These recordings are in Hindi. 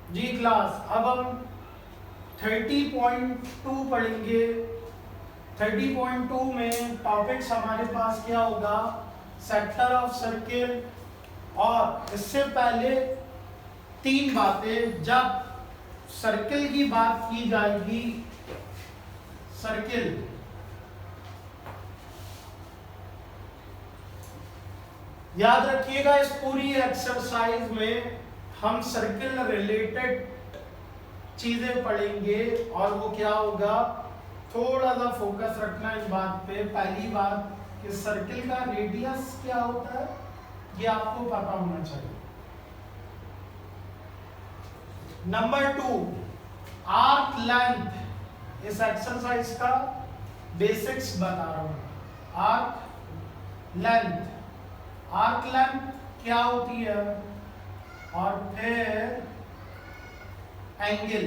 जी क्लास, अब हम 30.2 पढ़ेंगे। 30.2 में टॉपिक्स हमारे पास क्या होगा, सेक्टर ऑफ सर्किल। और इससे पहले तीन बातें, जब सर्किल की बात की जाएगी, सर्किल याद रखिएगा, इस पूरी एक्सरसाइज में हम सर्किल रिलेटेड चीजें पढ़ेंगे। और वो क्या होगा, थोड़ा सा फोकस रखना इस बात पे। पहली बात कि सर्किल का रेडियस क्या होता है, ये आपको पता होना चाहिए। Number 2, arc length. इस एक्सरसाइज का बेसिक्स बता रहा हूं। आर्क लेंथ, आर्क लेंथ क्या होती है, और फिर एंगल।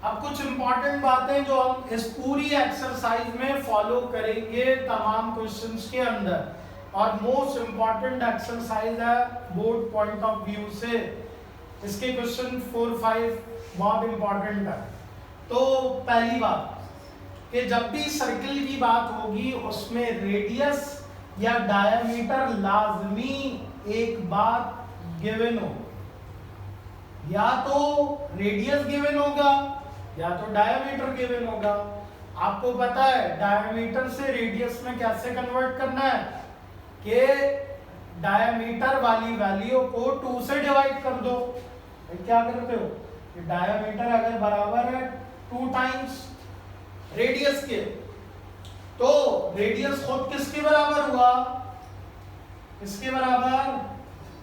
अब कुछ इंपॉर्टेंट बातें जो हम इस पूरी एक्सरसाइज में फॉलो करेंगे तमाम क्वेश्चंस के अंदर, और मोस्ट इंपॉर्टेंट एक्सरसाइज है बोर्ड पॉइंट ऑफ व्यू से। इसके क्वेश्चन 4-5 बहुत इंपॉर्टेंट है। तो पहली बात कि जब भी सर्किल की बात होगी उसमें रेडियस या डायमीटर लाजमी एक बात गिवन हो, या तो रेडियस गिवन होगा या तो डायमीटर गिवन होगा। आपको पता है डायमीटर से रेडियस में कैसे कन्वर्ट करना है, कि डायमीटर वाली वैल्यू को 2 से डिवाइड कर दो। क्या करते हो कि डायमीटर अगर बराबर है 2 टाइम्स रेडियस के, तो रेडियस खुद किसके बराबर हुआ, इसके बराबर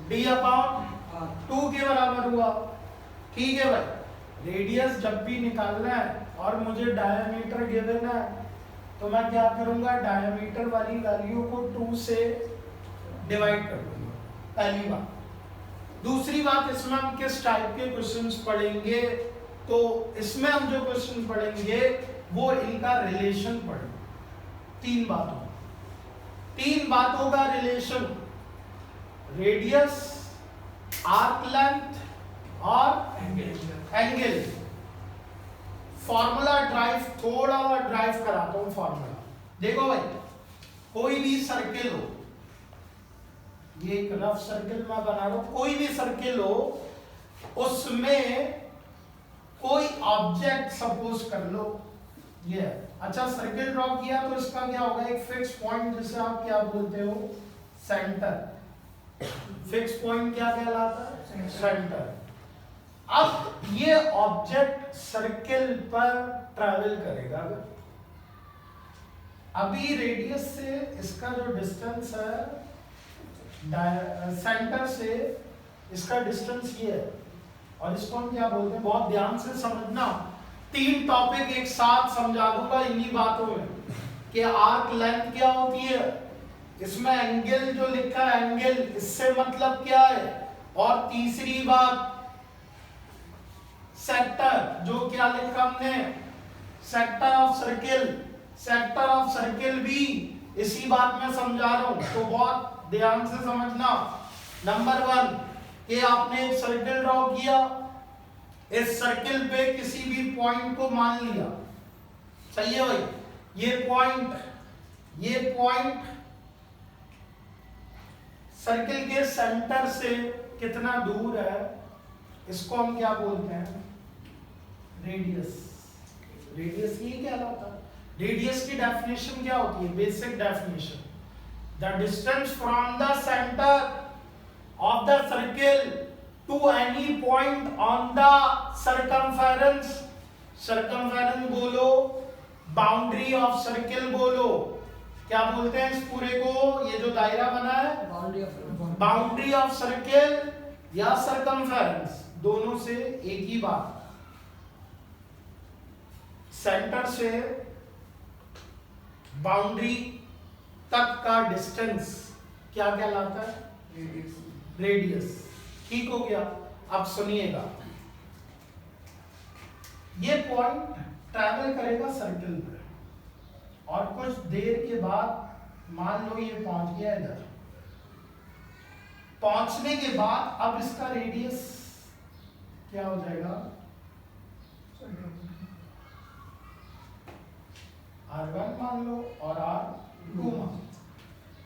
d/2 के बराबर हुआ। ठीक है भाई, रेडियस जब भी निकालना है और मुझे डायमीटर गिवन है, तो मैं क्या करूंगा, डायमीटर वाली वैल्यू को 2 से डिवाइड कर दूंगा। पहली बात। दूसरी बात, इसमें हम किस टाइप के क्वेश्चंस पढ़ेंगे, तो इसमें हम जो क्वेश्चन पढ़ेंगे वो इनका रिलेशन पढ़ेंगे। तीन बातों का रिलेशन, रेडियस, आर्क लेंथ और एंगल। फॉर्मूला ड्राइव, थोड़ा ड्राइव कराता हूं फॉर्मूला। देखो भाई, कोई भी सर्किल हो, ये एक रफ सर्किल मैं बना रहा हूं, कोई भी सर्किल हो, उसमें कोई ऑब्जेक्ट सपोज कर लो ये। अच्छा, सर्किल ड्रॉ किया तो इसका क्या होगा, एक फिक्स पॉइंट, जिसे आप क्या बोलते हो, सेंटर। फिक्स पॉइंट क्या कहलाता है, सेंटर। अब ये ऑब्जेक्ट सर्किल पर ट्रैवल करेगा। अभी रेडियस से इसका जो डिस्टेंस है सेंटर से, इसका डिस्टेंस ये है, और इसको हम क्या बोलते हैं, बहुत ध्यान से समझना। 3 टॉपिक एक साथ समझा दूंगा इन्हीं बातों में, कि आर्क लेंथ क्या होती है, इसमें एंगल जो लिखा है एंगल, इससे मतलब क्या है, और तीसरी बात सेक्टर, जो क्या लिखा हमने, sector of circle. Sector of circle भी इसी बात में समझा रहा हूं, तो बहुत ध्यान से समझना। नंबर 1 कि आपने एक सर्किल ड्रॉ किया, इस सर्किल पे किसी भी पॉइंट को मान लिया, सही है भाई। ये पॉइंट सर्किल के सेंटर से कितना दूर है, इसको हम क्या बोलते हैं, रेडियस। रेडियस ये क्या कहलाता है। रेडियस की डेफिनेशन क्या होती है, basic definition, the distance from the centre of the circle to any point on the circumference. Circumference बोलो, बाउंड्री ऑफ सर्किल बोलो, क्या बोलते हैं इस पूरे को, ये जो दायरा बना है, बाउंड्री ऑफ सर्किल या सर्कमफेरेंस, दोनों से एक ही बात। सेंटर से बाउंड्री तक का डिस्टेंस क्या कहलाता है, रेडियस। ठीक हो गया। अब सुनिएगा, ये पॉइंट ट्रैवल करेगा सर्किल पे, और कुछ देर के बाद मान लो ये पहुंच गया इधर, पहुंचने के बाद अब इसका रेडियस क्या हो जाएगा, R1 मान लो और R2 मान लो।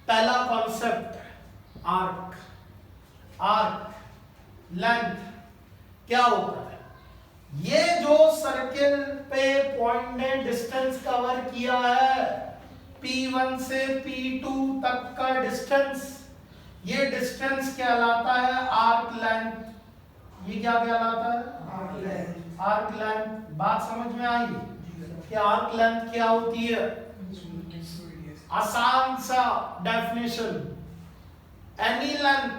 पहला कॉन्सेप्ट आर्क, आर्क लेंथ क्या होता है, ये जो सर्किल पे पॉइंट ने डिस्टेंस कवर किया है P1 से P2 तक का डिस्टेंस, ये डिस्टेंस कहलाता है आर्क लेंथ। ये क्या कहलाता है, आर्क लेंथ। आर्क लेंथ बात समझ में आई कि आर्क लेंथ क्या होती है, आसान सा definition, any length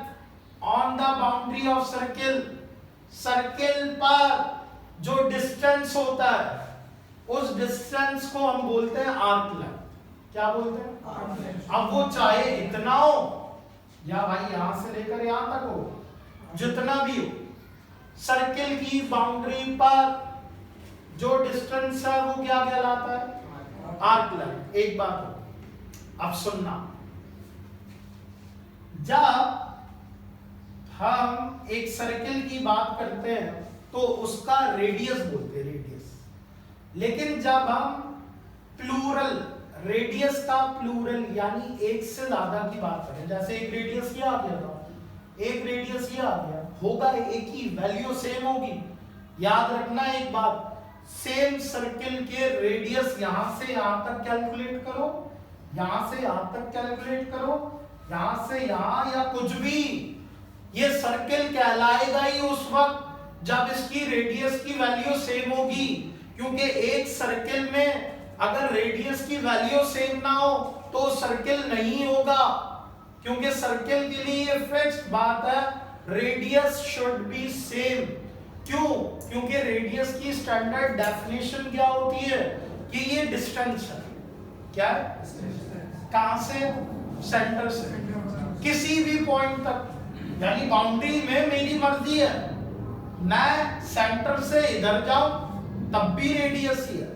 on the boundary of circle, circle पर जो डिस्टेंस होता है उस डिस्टेंस को हम बोलते हैं आर्क लेंथ। क्या बोलते हैं, आर्क लेंथ। अब वो चाहे इतना हो या भाई यहां से लेकर यहां तक हो, जितना भी हो, सर्किल की बाउंड्री पर जो डिस्टेंस है वो क्या कहलाता है, आर्क लेंथ। एक बात हो, अब सुनना, जब हम एक सर्किल की बात करते हैं तो उसका रेडियस बोलते हैं, रेडियस। लेकिन जब हम प्लूरल, रेडियस का प्लूरल यानी एक से ज्यादा की बात करें, जैसे एक रेडियस ये आ गया था, एक रेडियस ये आ गया, होगा एक ही, वैल्यू सेम होगी। याद रखना एक बात, सेम सर्किल के रेडियस यहां से यहां तक कैलकुलेट करो, यहां से यहां तक कैलकुलेट करो, यहां से यहां, या कुछ भी, ये सर्किल कहलाएगा ही उस वक्त जब इसकी रेडियस की वैल्यू सेम होगी। क्योंकि एक सर्किल में अगर रेडियस की वैल्यू सेम ना हो तो सर्किल नहीं होगा, क्योंकि सर्किल के लिए ये फिक्स्ड बात है, रेडियस शुड बी सेम। क्यों, क्योंकि रेडियस की स्टैंडर्ड डेफिनेशन क्या होती है कि ये डिस्टेंस है, क्या है, कहां से, सेंटर से किसी भी पॉइंट तक, यानी बाउंड्री में मेरी मर्जी है, मैं सेंटर से इधर जाऊं तब भी रेडियस ही है,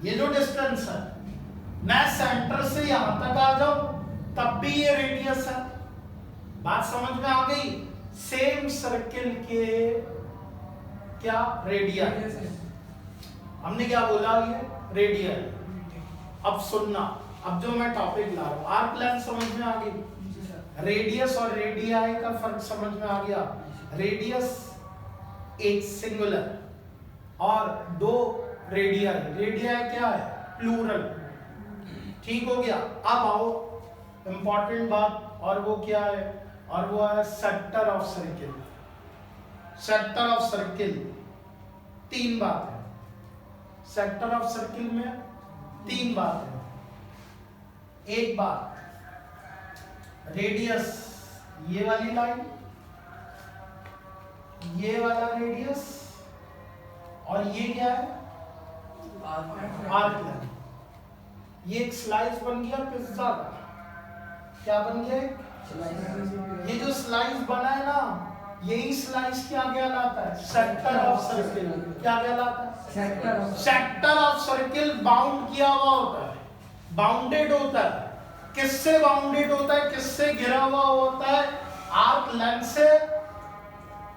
ये जो डिस्टेंस है, मैं सेंटर से यहां तक आ जाऊं तब भी ये रेडियस है। बात समझ में आ गई, सेम सर्किल के क्या रेडिया, हमने क्या बोला, ये रेडिया। अब सुनना, अब जो मैं टॉपिक ला रहा हूं, आर्क लेंथ समझ में आ गई, रेडियस और रेडियाई का फर्क समझ में आ गया। रेडियस एक सिंगुलर और दो रेडियाई, रेडियाई क्या है, प्लूरल, ठीक हो गया। अब आओ इंपॉर्टेंट बात, और वो क्या है, और वो है sector of circle. Sector of circle तीन बात है, सेक्टर ऑफ सर्किल में तीन बात है। एक बात, रेडियस ये वाली लाइन, ये वाला रेडियस, और ये क्या है, आर्क लेंथ। ये एक स्लाइस बन गया पिज्जा का, क्या बन गया, ये जो स्लाइस बना है ना, यही स्लाइस क्या कहलाता है, सेक्टर ऑफ सर्किल। क्या कहलाता है, सेक्टर ऑफ सर्किल बाउंड किया हुआ होता है, बाउंडेड होता है। किससे बाउंडेड होता है, किससे घिरा हुआ होता है, आर्क लेंथ से,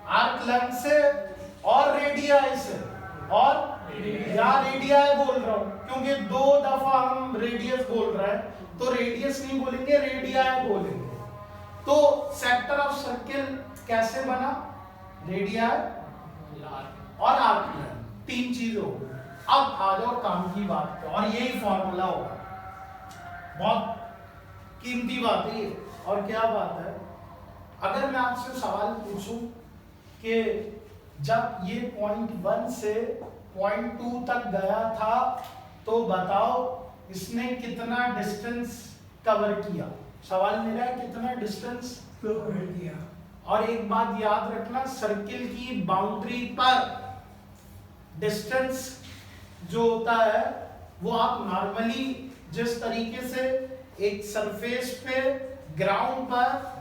आर्क लेंथ से और रेडियाई से, और या रेडियाई बोल रहा हूं क्योंकि दो दफा हम रेडियस बोल रहे हैं, तो रेडियस नहीं बोलेंगे, रेडियाई बोलेंगे। तो सेक्टर ऑफ सर्किल कैसे बना, रेडियाई और आर्क लेंथ, तीन चीज हो गई। अब आ जाओ काम की बात पे, और यही फॉर्मूला होगा, बहुत कीमती बात है ये। और क्या बात है, अगर मैं आपसे सवाल पूछूं कि जब ये पॉइंट 1 से पॉइंट 2 तक गया था तो बताओ इसने कितना डिस्टेंस कवर किया, सवाल मेरा है कितना डिस्टेंस कवर किया। और एक बात याद रखना, सर्किल की बाउंड्री पर डिस्टेंस जो होता है वो आप नॉर्मली जिस तरीके से एक सरफेस पे ग्राउंड पर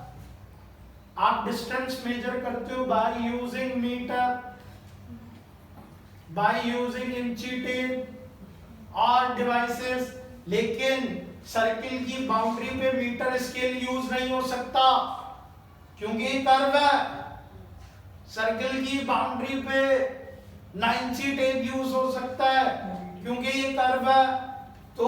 आप डिस्टेंस मेजर करते हो by using metre, by using इंची टेप और डिवाइसेस, लेकिन सर्किल की बाउंड्री पे मीटर स्केल यूज नहीं हो सकता। क्योंकि ये कर्व है, सर्किल की बाउंड्री पे 90 टेप यूज हो सकता है क्योंकि ये कर्व है। तो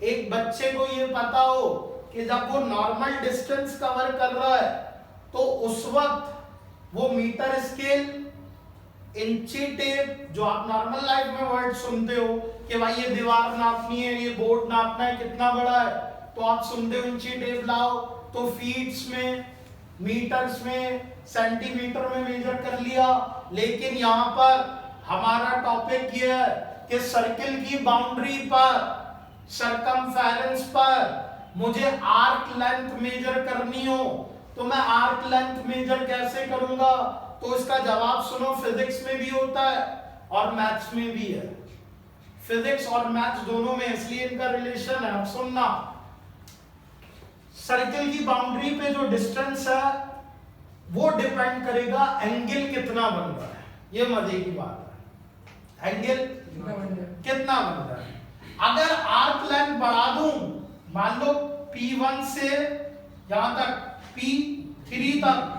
एक बच्चे को ये पता हो कि जब वो नॉर्मल डिस्टेंस कवर कर रहा है तो उस वक्त वो मीटर स्केल, इंची टेप, जो आप नॉर्मल लाइफ में वर्ड सुनते हो कि भाई ये दीवार नापनी है, ये बोर्ड नापना है, कितना बड़ा है, तो आप सुनते हो इंची टेप लाओ, तो फीट्स में, मीटर्स में, सेंटीमीटर में मेजर कर लिया। लेकिन यहाँ पर हमारा टॉपिक ये है कि सर्किल की बाउंड्री पर, सरकमफेरेंस पर मुझे आर्क लेंथ मेजर करनी हो, तो मैं आर्क लेंथ मेजर कैसे करूंगा? तो इसका जवाब सुनो, फिजिक्स में भी होता है और मैथ्स में भी है। फिजिक्स और मैथ्स दोनों में, इसलिए इनका रिलेशन है। अब सुनना, सर्किल की बाउंड्री पे जो डिस्टेंस है वो डिपेंड करेगा एंगल कितना बन रहा है। ये मजे की बात है, एंगल कितना बन रहा है। अगर आर्क लेंथ बढ़ा दूं, मान लो P1 से यहां तक P3 तक,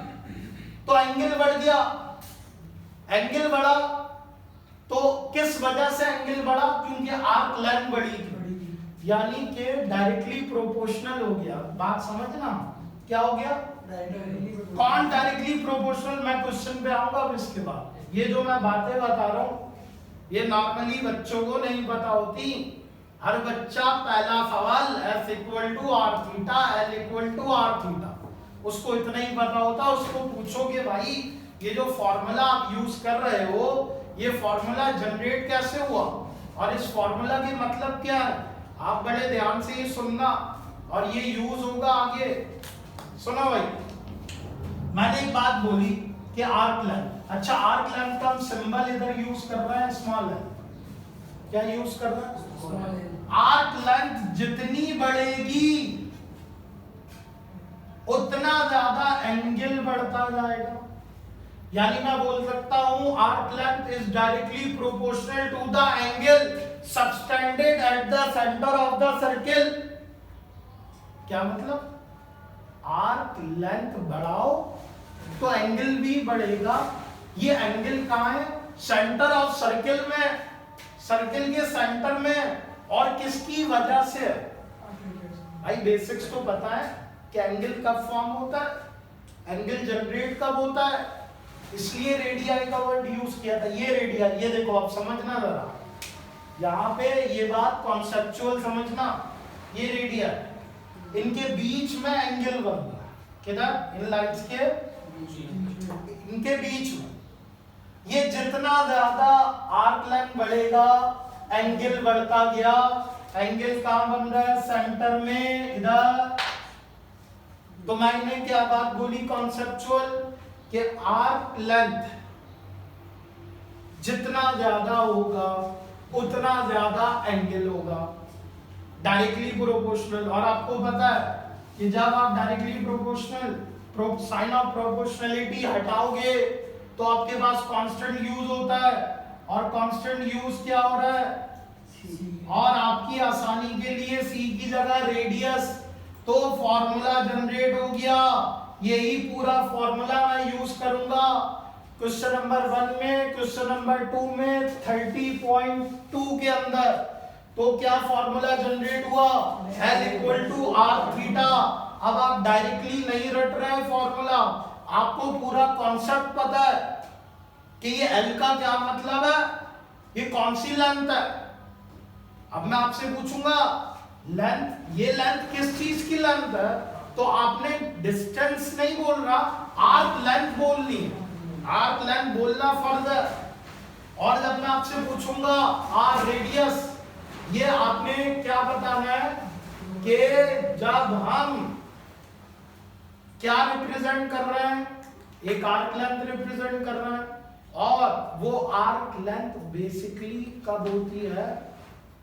तो एंगल बढ़ गया। एंगल बढ़ा तो किस वजह से एंगल बढ़ा? क्योंकि आर्क लेंथ बढ़ी थी, यानी कि डायरेक्टली प्रोपोर्शनल हो गया। बात समझना, क्या हो गया? कौन डायरेक्टली प्रोपोर्शनल? मैं क्वेश्चन पे आऊंगा अब इसके बाद। ये जो मैं बातें बता रहा हूं ये नॉर्मली बच्चों को नहीं पता होती। हर बच्चा पहला सवाल F = r theta, L = r theta, उसको इतना ही पता होता। उसको पूछोगे भाई ये जो फॉर्मूला आप यूज कर रहे हो, ये फॉर्मूला जनरेट कैसे हुआ और इस फॉर्मूला के मतलब क्या है? आप बड़े ध्यान से ये सुनना और ये यूज होगा आगे। सुनो भाई, मैंने एक बात बोली कि आर्क लेंथ। अच्छा, आर्क लेंथ का हम सिंबल इधर यूज कर रहे हैं स्मॉल है। क्या यूज कर रहे हैं? आर्क लेंथ जितनी बढ़ेगी उतना ज्यादा एंगल बढ़ता जाएगा। यानी मैं बोल सकता हूं arc length is directly proportional to the angle subtended at the centre of the circle. क्या मतलब? आर्क लेंथ बढ़ाओ तो एंगल भी बढ़ेगा। ये एंगल कहां है? सेंटर ऑफ सर्किल में, सर्किल के सेंटर में। और किसकी वजह से? भाई बेसिक्स तो पता है कि एंगल कब फॉर्म होता है, एंगल जनरेट कब होता है, इसलिए रेडियाई का वर्ड यूज किया था। ये रेडियाई, ये देखो आप समझना जरा, यहाँ पे ये बात कॉन्सेप्चुअल समझना। ये रेडियाई, इनके बीच में एंगल बन रहा है। किधर? इन लाइन्स के इनके बीच में। ये जितना ज्यादा आर्क लेंथ बढ़ेगा एंगल बढ़ता गया। एंगल कहां बन रहा है? सेंटर में, इधर। तो मैंने क्या बात बोली कॉन्सेप्चुअल कि आर्क लेंथ जितना ज्यादा होगा उतना ज्यादा एंगल होगा, डायरेक्टली प्रोपोर्शनल। और आपको पता है कि जब आप directly proportional, sign of proportionality हटाओगे तो आपके पास कांस्टेंट यूज होता है। और कांस्टेंट यूज क्या हो रहा है? और आपकी आसानी के लिए C की जगह रेडियस, तो फॉर्मूला जनरेट हो गया। यही पूरा फॉर्मूला मैं यूज करूंगा क्वेश्चन नंबर 1 में, क्वेश्चन नंबर 2 में, 30.2 के अंदर। तो क्या फॉर्मूला जनरेट हुआ? L = r theta. अब आप डायरेक्टली नहीं रट रहे फॉर्मूला, आपको पूरा कॉन्सेप्ट पता है कि ये L का क्या मतलब है, ये कौन सी लेंथ है। अब मैं आपसे पूछूंगा लेंथ, ये लेंथ किस चीज की लेंथ है, तो आपने डिस्टेंस नहीं बोल रहा, आर्क लेंथ बोलनी है। आर्क लेंथ बोलना फर्ज है। और जब मैं आपसे पूछूंगा आर रेडियस, ये आपने क्या बताना है कि जब हम क्या रिप्रेजेंट कर रहे हैं, एक आर्क लेंथ रिप्रेजेंट कर रहे हैं। और वो आर्क लेंथ बेसिकली कब होती है,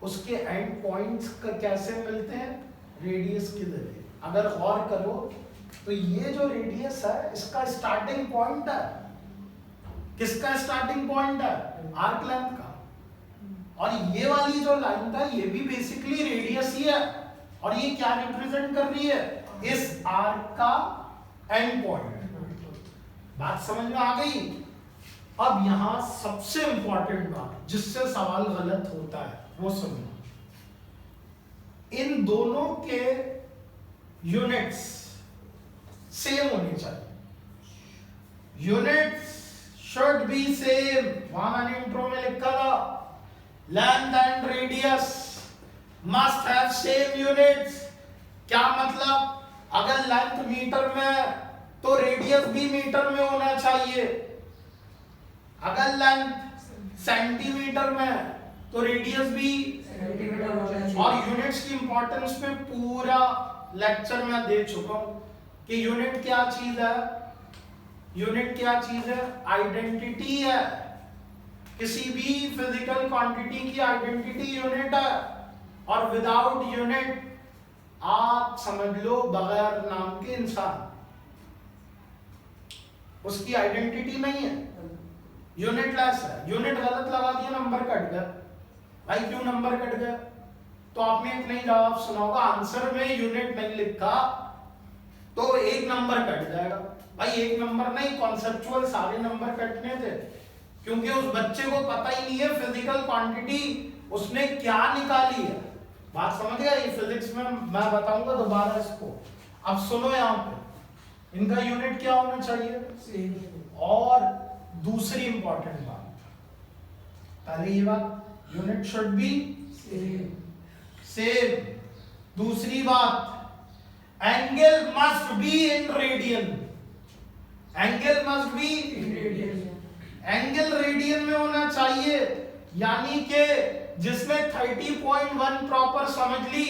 उसके एंड पॉइंट्स का कैसे मिलते हैं? रेडियस के जरिए। अगर गौर करो तो ये जो रेडियस है इसका स्टार्टिंग पॉइंट है। किसका स्टार्टिंग पॉइंट है? आर्क लेंथ का। और ये वाली जो लाइन था ये भी बेसिकली रेडियस ही है। और ये क्या रिप्रेजेंट कर रही है? इस आर्क का एंड पॉइंट। बात समझ में आ गई? अब यहां सबसे इंपॉर्टेंट बात जिससे सवाल गलत होता है वो सुनना। इन दोनों के यूनिट्स सेम होने चाहिए। Units should be same. वहां मैंने इंट्रो में लिखा था length and radius must have same units. क्या मतलब? अगर लेंथ मीटर में तो रेडियस भी मीटर में होना चाहिए। अगर लेंथ सेंटीमीटर में तो रेडियस भी सेंटीमीटर होना चाहिए। और यूनिट्स की इंपॉर्टेंस में पूरा लेक्चर में दे चुका हूं कि यूनिट क्या चीज है। यूनिट क्या चीज है? आइडेंटिटी है। किसी भी फिजिकल क्वांटिटी की आइडेंटिटी यूनिट है। और विदाउट यूनिट आप समझ लो बगैर नाम के इंसान, उसकी आइडेंटिटी नहीं है, यूनिटलेस है। यूनिट गलत लगा दिया, नंबर कट गया। भाई क्यों नंबर कट गया? तो आपने इतना ही जवाब सुना होगा, आंसर में यूनिट नहीं लिखा तो एक नंबर कट जाएगा। भाई एक नंबर नहीं, कॉन्सेप्चुअल सारे नंबर कटने थे, क्योंकि उस बच्चे को पता ही नहीं है फिजिकल क्वांटिटी उसने क्या निकाली है। बात समझ गया? ये फिजिक्स में मैं बताऊंगा दोबारा इसको। अब सुनो, यहाँ पे इनका यूनिट क्या होना चाहिए। और दूसरी इंपॉर्टेंट बात, पहले ये बात, यूनिट शुड बी सेम। दूसरी बात, angle must be in radian. Angle must be angle radian में होना चाहिए। यानी कि जिसने 30.1 प्रॉपर समझ ली,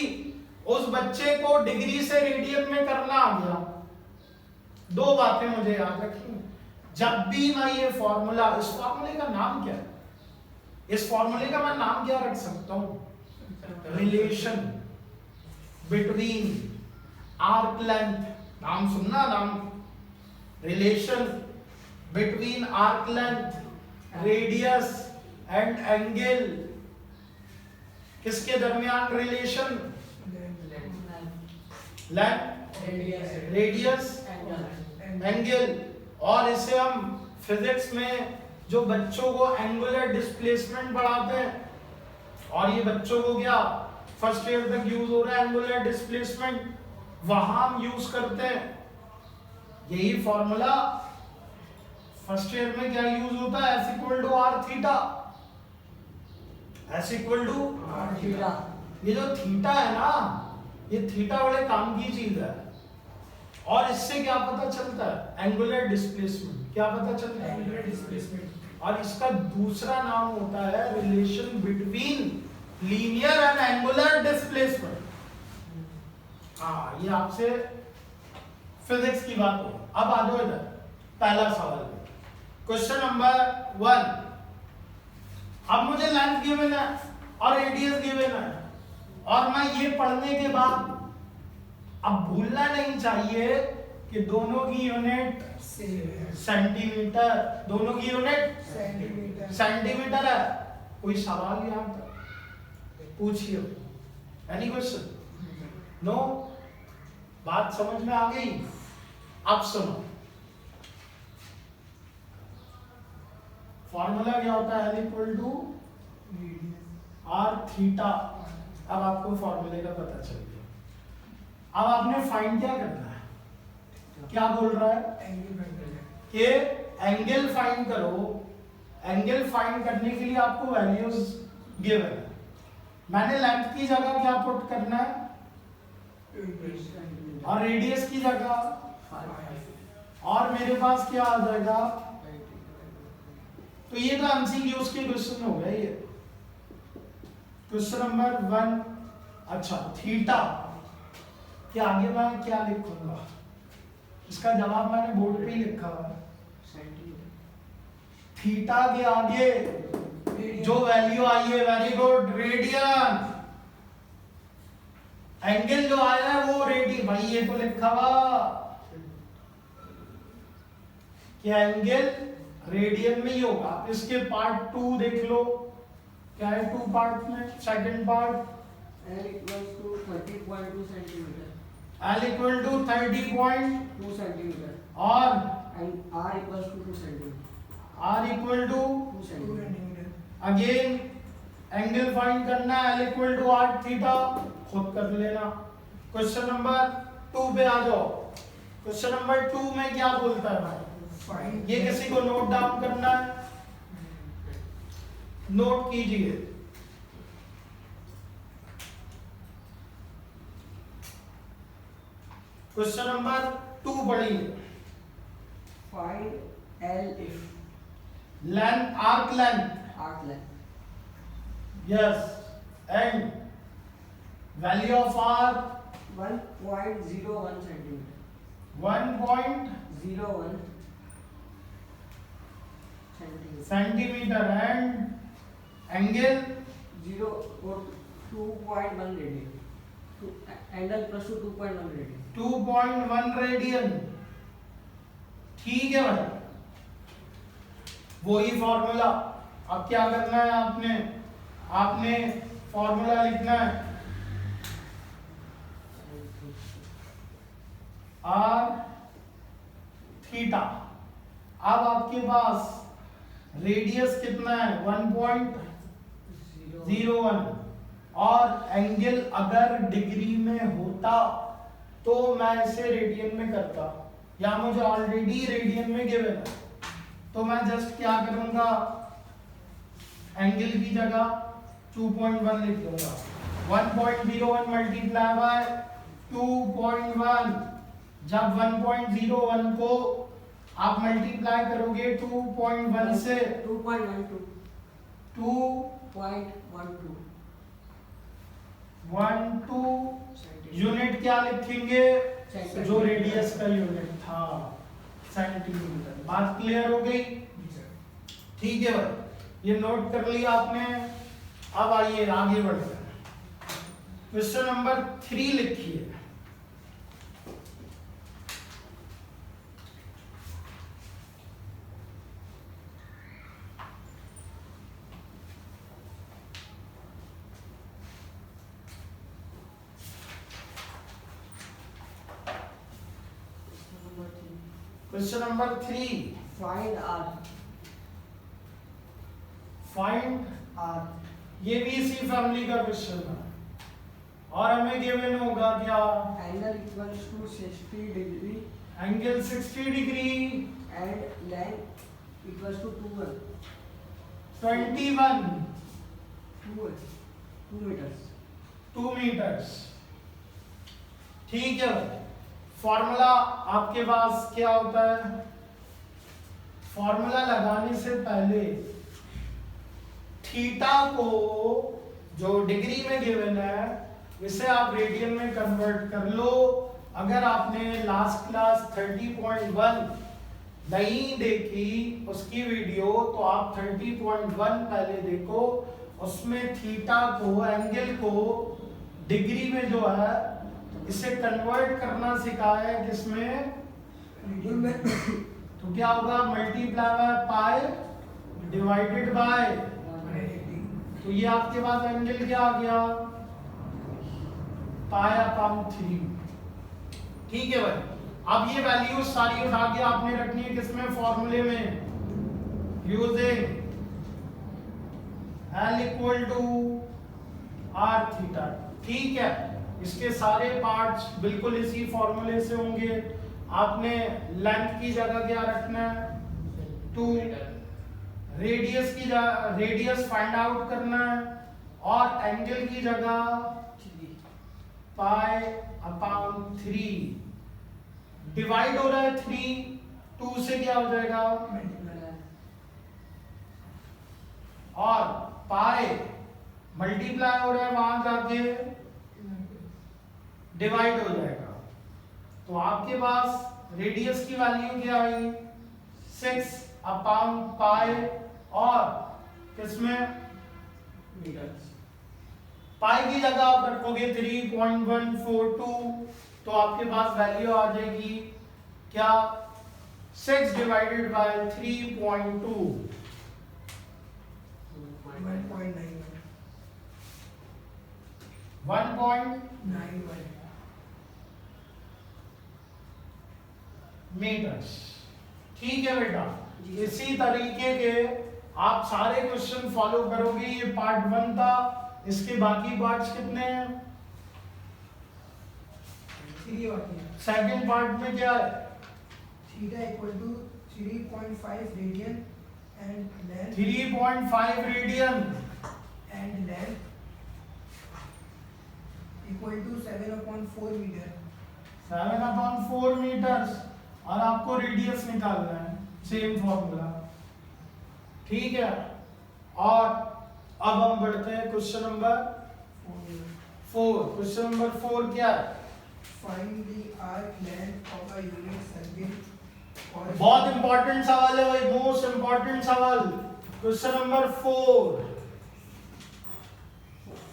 उस बच्चे को डिग्री से रेडियन में करना आ गया। दो बातें मुझे याद रखनी। जब भी मैं ये फॉर्मूला, इस फॉर्मूले का नाम क्या है? इस फॉर्मूले का मैं नाम क्या रख सकता हूं? Relation between arc length. नाम सुनना, नाम। Relation between arc length, radius and angle. किसके दरमियान रिलेशन? Length, radius, angle. और इसे हम फिजिक्स में जो बच्चों को एंगुलर डिस्प्लेसमेंट पढ़ाते हैं, और ये बच्चों को क्या फर्स्ट ईयर तक यूज हो रहा है एंगुलर डिस्प्लेसमेंट, वहां हम यूज करते हैं यही फॉर्मूला। फर्स्ट ईयर में क्या यूज होता है? S equal to R theta. S equal to R theta. ये जो थीटा है ना, ये थीटा बड़े काम की चीज है। और इससे क्या पता चलता है? Angular displacement. क्या पता चलता है? Angular displacement. और इसका दूसरा नाम होता है relation between linear and angular displacement. हाँ, ये आपसे फिजिक्स की बात हो। अब आ जाओ इधर, पहला सवाल, क्वेश्चन नंबर 1। अब मुझे लेंथ गिवन है और रेडियस गिवन है, और मैं ये पढ़ने के बाद अब भूलना नहीं चाहिए कि दोनों की यूनिट सेंटीमीटर। दोनों की यूनिट सेंटीमीटर है। कोई सवाल यहाँ तक पूछिए? Any question? नो? बात समझ में आ गई? अब सुनो, फॉर्मूला क्या होता है? L equal to R theta. अब आपको फॉर्मूले का पता चल गया। अब आपने फाइंड क्या करना है? क्या बोल रहा है? कि एंगल फाइंड करो। एंगल फाइंड करने के लिए आपको वैल्यूज गिवन है। मैंने लेंथ की जगह क्या पुट करना है? और रेडियस की जगह, और मेरे पास क्या आ जाएगा? तो ये तो एमसीक्यूज के क्वेश्चन हो गए। ये क्वेश्चन नंबर 1। अच्छा, थीटा के आगे मैं क्या लिखूंगा? इसका जवाब मैंने बोर्ड पे ही लिखा है। थीटा के आगे जो वैल्यू आई है, वेरी गुड, रेडियन। एंगल जो आया है वो रेडियन। भाई ये तो लिखा हुआ कि एंगल रेडियन में ही होगा। इसके पार्ट 2 देख लो, क्या है 2 पार्ट में? Second part L equals to 30.2 centimetre. L equal to 30.2 centimeter और and R equals to 2 centimeter. R equal to 2 centimeter. Again angle find करना है L equal to 8 थीटा, खुद कर लेना। क्वेश्चन नंबर 2 पे आ जाओ। क्वेश्चन नंबर 2 में क्या बोलता है भाई, ये किसी को नोट डाउन करना है, नोट कीजिए। क्वेश्चन नंबर 2 पढ़िए। Find L if length, arc length, arc length yes, and value of R 1.01 centimeter. 1 01 centimeter. Centimetre and angle 0 or 2.1 radian. Angle plus to 2.1 radian. 2.1 radian. ठीक है भाई, वही फॉर्मूला। अब क्या करना है, आपने फॉर्मूला लिखना है आर थीटा। अब आपके पास रेडियस कितना है 1.01 और एंगल अगर डिग्री में होता तो मैं इसे रेडियन में करता, या मुझे ऑलरेडी रेडियन में गिवन है, तो मैं जस्ट क्या करूंगा, एंगल की जगह 2.1 लिख दूंगा। 1.01 मल्टीप्लाई बाय 2.1, जब 1.01 को आप मल्टीप्लाई करोगे 2.1 से 2.12 यूनिट क्या लिखेंगे, सेंटीमीटर। जो रेडियस का यूनिट था, सेंटीमीटर। बात क्लियर हो गई? ठीक है भाई, ये नोट कर लिया आपने। अब आइए आगे बढ़ते हैं। क्वेश्चन नंबर 3 लिखिए। Question number 3, Find R. Find. R. ये भी इसी फैमिली का क्वेश्चन है और हमें गिवन होगा क्या, Angle equals to 60 degree angle 60 degree and length equals to 21 meters. 2 metres. ठीक है, फॉर्मूला आपके पास क्या होता है, फॉर्मूला लगाने से पहले थीटा को जो डिग्री में गिवन है इसे आप रेडियन में कन्वर्ट कर लो। अगर आपने लास्ट क्लास 30.1 नहीं देखी उसकी वीडियो, तो आप 30.1 पहले देखो, उसमें थीटा को, एंगल को डिग्री में जो है इसे कन्वर्ट करना सिखाया है, किसमें, तो क्या होगा, multiply by pi divided by, तो ये आपके पास एंगल क्या आ गया, पाई अपॉन 3। ठीक है भाई, अब ये वैल्यू सारी उठा के आपने रखनी है किसमें, फॉर्मूले में, using L equal to R theta. ठीक है, इसके सारे पार्ट्स बिल्कुल इसी फॉर्मूले से होंगे। आपने लेंथ की जगह क्या रखना है 2, रेडियस की रेडियस फाइंड आउट करना है, और एंगल की जगह पाई अपॉन 3। डिवाइड हो रहा है 3, 2 से क्या हो जाएगा, और पाई मल्टीप्लाई हो रहा है, वहां जाके डिवाइड हो जाएगा। तो आपके पास रेडियस की वैल्यू क्या आई 6 अपॉन पाई, और किसमें, पाई की जगह आप रखोगे 3.142, तो आपके पास वैल्यू आ जाएगी क्या, 6 डिवाइडेड बाय 3.2, 1.91। मीटर्स। ठीक है बेटा, जी। इसी तरीके के आप सारे क्वेश्चन फॉलो करोगे। ये पार्ट 1 था, इसके बाकी पार्ट्स कितने हैं? 3 बाकी है। सेकंड पार्ट में क्या है? Theta equal to 3.5 radian and length 3.5 radian and length equal to 7/4 metre. 7/4 metres, और आपको रेडियस निकालना है, सेम फॉर्मूला। ठीक है, और अब हम बढ़ते हैं क्वेश्चन नंबर 4। क्वेश्चन नंबर 4 क्या है? Find the arc length of a unit circle. बहुत इंपॉर्टेंट सवाल है भाई, मोस्ट इंपॉर्टेंट सवाल। Question number 4,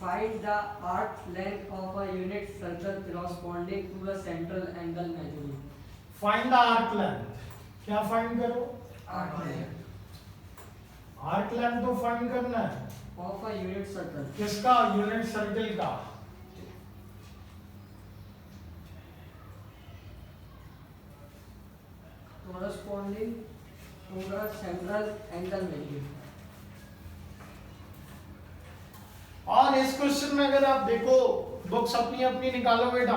Find the arc length of a unit circle corresponding to the central angle measuring. Find the arc length. क्या फाइंड करो? आर्क लेंथ आर्क लेंथ तो फाइंड करना है। Of a unit circle. किसका? यूनिट सर्किल का। Corresponding to the central angle measuring. और इस क्वेश्चन में अगर आप देखो, बुक्स अपनी अपनी निकालो बेटा।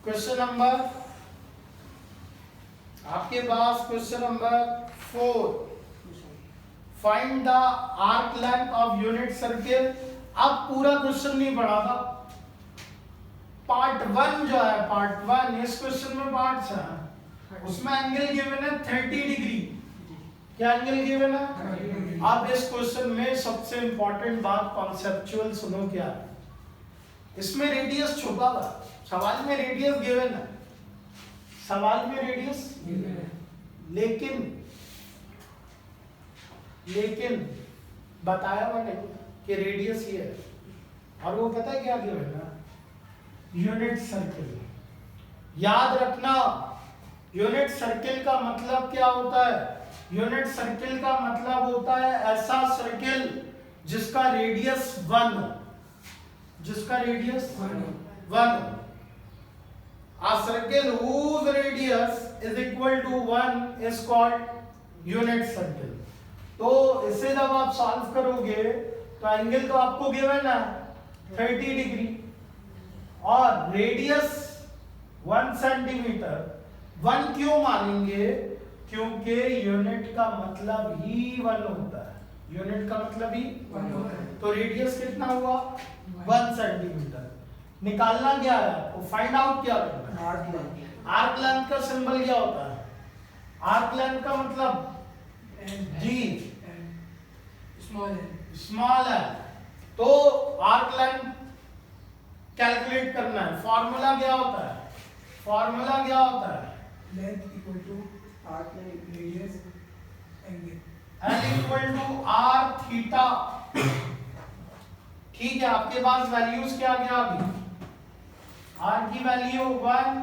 क्वेश्चन नंबर आपके पास question number 4, find the arc length of unit circle. अब पूरा क्वेश्चन नहीं पढ़ा था, पार्ट 1 जो है, पार्ट 1 इस क्वेश्चन में पार्ट्स हैं, उसमें एंगल गिवन है 30 डिग्री। क्या एंगल गिवन है? अब इस क्वेश्चन में सबसे इंपॉर्टेंट बात कॉन्सेप्चुअल सुनो क्या है। इसमें रेडियस छुपा हुआ, सवाल में रेडियस गिवन है, सवाल में रेडियस, लेकिन बताया हुआ नहीं कि रेडियस ये है। और वो पता है क्या गिवन है? Unit circle. याद रखना, यूनिट सर्किल का मतलब क्या होता है? यूनिट सर्किल का मतलब होता है ऐसा सर्किल जिसका रेडियस 1 हो, जिसका रेडियस 1 हो। A circle whose radius is equal to 1 is called unit circle. तो इसे जब आप सॉल्व करोगे तो एंगल तो आपको गिवन है 30 डिग्री और रेडियस 1 सेंटीमीटर। 1 क्यों मानेंगे? क्योंकि यूनिट का मतलब ही 1 होता है, यूनिट का मतलब ही 1 होता है। तो रेडियस कितना हुआ? 1 सेंटीमीटर। निकालना क्या है आपको? फाइंड आउट क्या करना है? आर्क लेंथ आर्क लेंथ का सिंबल क्या होता है? आर्क लेंथ का मतलब जी, स्मॉल है। स्मॉल है। तो आर्क लेंथ कैलकुलेट करना है, फॉर्मूला क्या होता है? फॉर्मूला क्या होता है? Length equal to arc length radius angle. L equal to R theta. ठीक है, आपके पास वैल्यूज क्या क्या आ गई? आर की वैल्यू 1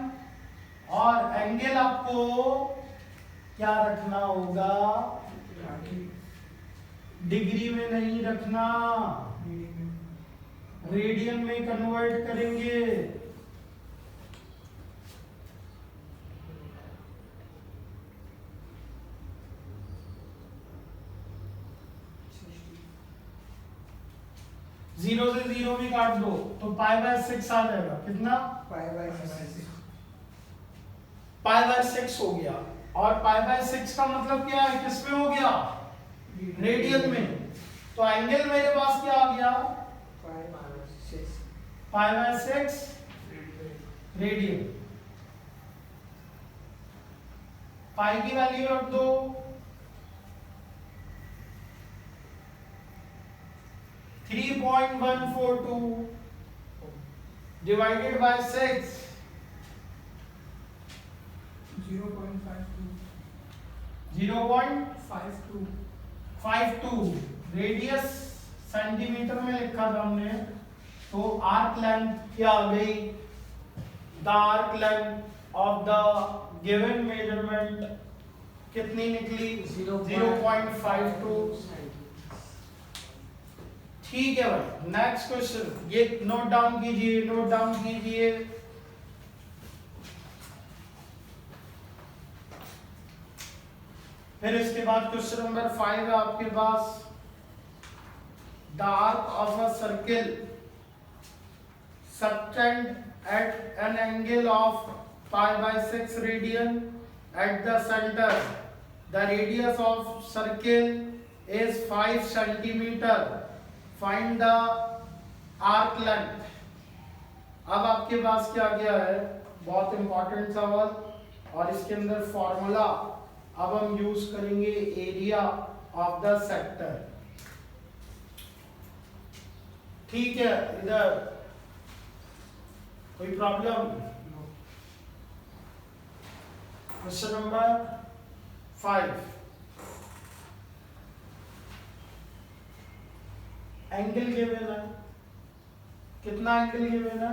और एंगल आपको क्या रखना होगा? डिग्री में नहीं रखना, रेडियन में कन्वर्ट करेंगे। जीरो से जीरो भी काट दो तो π/6 आ जाएगा। कितना? π/6 π/6 हो गया। और π/6 का मतलब क्या है? किस में हो गया? रेडियन में। तो एंगल मेरे पास क्या आ गया? π/6 रेडियन। पाई की वैल्यू रख दो, three 3.142 divided by 6 0.52 0.52 radius centimetre में लिखा था हमने। तो आर्क लेंथ क्या आ गई? The arc length of the given measurement कितनी निकली? 0.52। ठीक है भाई, नेक्स्ट क्वेश्चन ये नोट डाउन कीजिए, नोट डाउन कीजिए। फिर इसके बाद क्वेश्चन नंबर 5 है आपके पास, the arc of a circle subtended at an angle of π/6 radian at the center. The radius of circle is 5 centimeter. Find the arc length. अब आपके पास क्या गया है, बहुत इंपॉर्टेंट सवाल, और इसके अंदर फॉर्मूला अब हम यूज करेंगे एरिया ऑफ द सेक्टर। ठीक है, इधर कोई problem? Question number 5, angle given है, कितना एंगल गिवन है?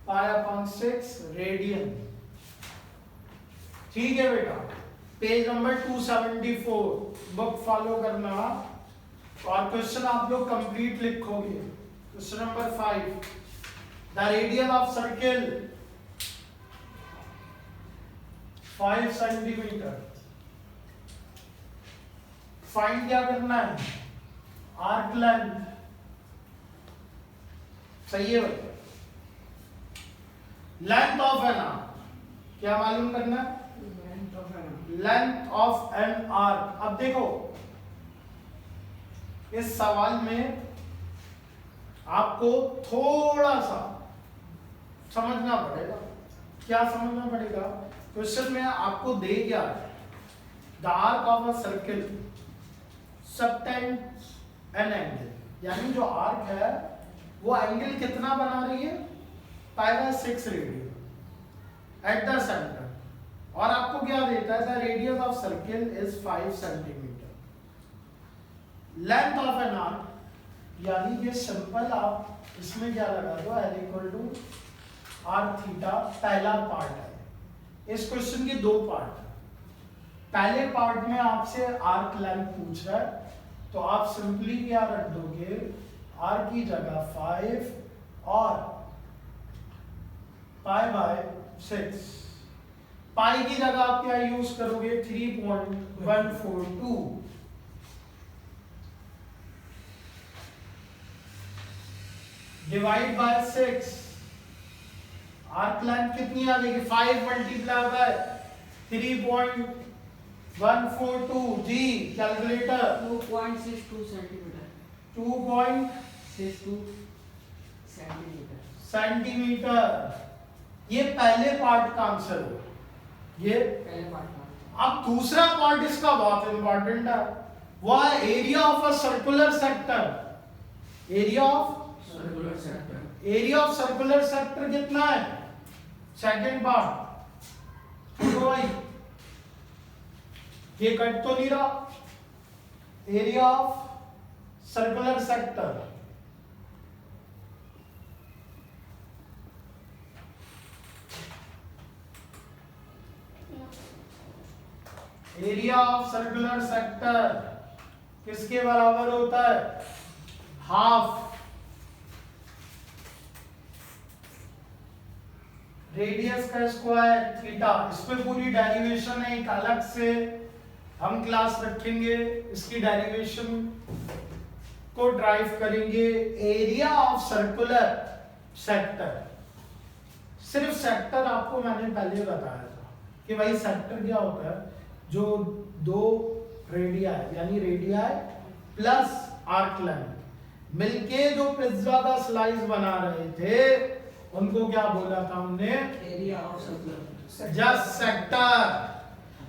π/6 रेडियन। ठीक है बेटा, पेज नंबर 274 बुक फॉलो करना, और क्वेश्चन आप लोग कंप्लीट लिखोगे। Question number 5, the radius of circle 5 centimetre. Find क्या करना है? Arc length. सही है भाई, लेंथ ऑफ एन आर्क क्या मालूम करना है? Length of an arc. अब देखो इस सवाल में आपको थोड़ा सा समझना पड़ेगा। क्या समझना पड़ेगा? क्वेश्चन में आपको दे क्या है, the arc of a circle subtends an angle, यानी जो आर्क है वो एंगल कितना बना रही है? π/6 रेडियन एट द सेंटर, और आपको क्या देता है? The radius of circle is 5 centimetre. Length of an arc, यानी ये सिंपल आप इसमें क्या लगा दो, L equal to R theta. पहला पार्ट है, इस क्वेश्चन के दो पार्ट। पहले पार्ट में आपसे आर्क लेंथ पूछ रहा है, तो आप सिंपली क्या रख दोगे, आर की जगह 5 और π/6। पाई की जगह आप क्या यूज करोगे? 3.142। डिवाइड बाय 6, आर्क लेंथ कितनी आ जाएगी? 5 मल्टीप्लाई बाय 3.142। जी कैलकुलेटर। 2.62 सेंटीमीटर। 2.62 सेंटीमीटर। ये पहले पार्ट का आंसर हो, ये पहले पार्ट का। अब दूसरा पार्ट इसका बहुत इंपॉर्टेंट है, वो है area of a circular sector. Area of circular sector. Area of circular sector कितना है? Second part. तो भाई ये कट तो नहीं रहा, area of circular sector area of circular sector किसके बराबर होता है? हाफ रेडियस का स्क्वायर थीटा। इसमें पूरी डेरिवेशन है, एक अलग से हम क्लास रखेंगे, इसकी डेरिवेशन को ड्राइव करेंगे। एरिया ऑफ सर्कुलर सेक्टर, सिर्फ सेक्टर आपको मैंने पहले बताया था कि भाई सेक्टर क्या होता है, जो दो रेडियाई यानी रेडियाई प्लस आर्क लेंथ मिलके जो पिज्जा का स्लाइस बना रहे थे, उनको क्या बोला था हमने? Area of circular. Just sector.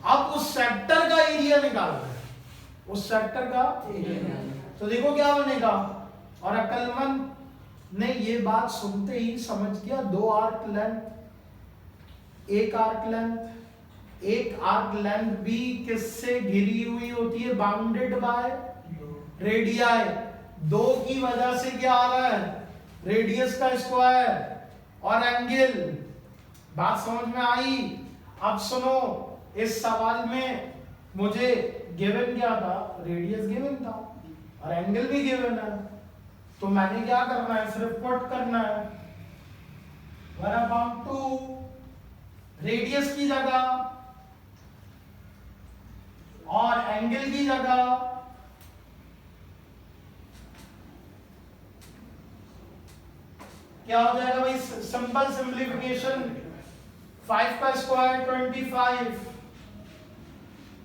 अब उस सेक्टर का एरिया निकालना है, उस सेक्टर का एरिया। तो देखो क्या बनेगा। और अक्लमंद ने ये बात सुनते ही समझ गया, दो आर्क लेंथ, एक आर्क लेंथ, एक आर्क लेंथ भी किससे घिरी हुई होती है? Bounded by radii. दो की वजह से क्या आ रहा है? रेडियस का स्क्वायर और एंगल। बात समझ में आई? अब सुनो, इस सवाल में मुझे गिवन क्या था? रेडियस गिवन था और एंगल भी गिवन है, तो मैंने क्या करना है? सिर्फ पुट करना है 1/2 रेडियस की जगह और एंगल की जगह क्या हो जाएगा भाई, सिंपल सिंप्लीफिकेशन, 5 का square 25,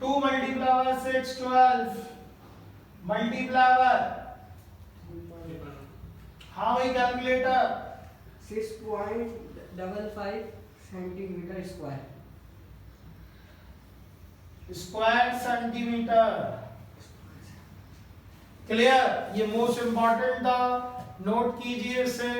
2 multiply by 6 12, multiply by, हाँ भाई calculator, 6.55 centimetre square. Square centimetre. Clear, ये मोस्ट इंपॉर्टेंट था, नोट कीजिए इसे।